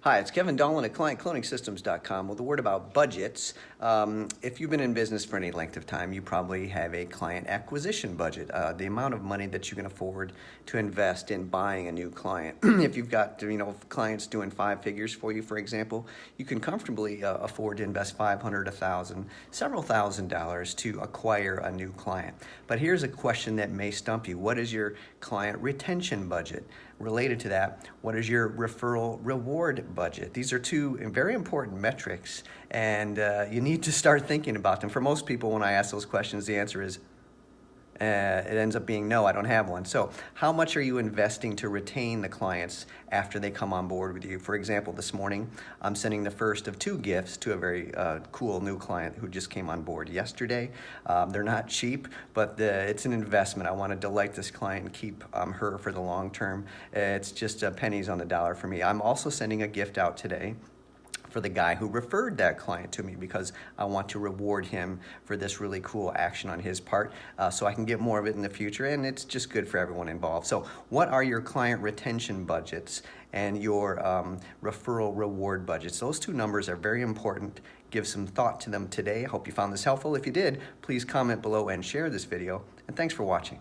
Hi, it's Kevin Dolan at ClientCloningsystems.com with a word about budgets. If you've been in business for any length of time, you probably have a client acquisition budget, the amount of money that you can afford to invest in buying a new client. If you've got clients doing 5 figures for you, for example, you can comfortably afford to invest $500, $1,000, several $1,000s to acquire a new client. But here's a question that may stump you. What is your client retention budget? Related to that, what is your referral reward budget? These are two very important metrics, and you need to start thinking about them. For most people, when I ask those questions, the answer is it ends up being no, I don't have one. So how much are you investing to retain the clients after they come on board with you? For example, this morning, I'm sending the first of 2 gifts to a very cool new client who just came on board yesterday. They're not cheap, but it's an investment. I want to delight this client and keep her for the long term. It's just pennies on the dollar for me. I'm also sending a gift out today for the guy who referred that client to me, because I want to reward him for this really cool action on his part, so I can get more of it in the future, and it's just good for everyone involved. So what are your client retention budgets and your referral reward budgets? Those 2 numbers are very important. Give some thought to them today. I hope you found this helpful. If you did, please comment below and share this video, and thanks for watching.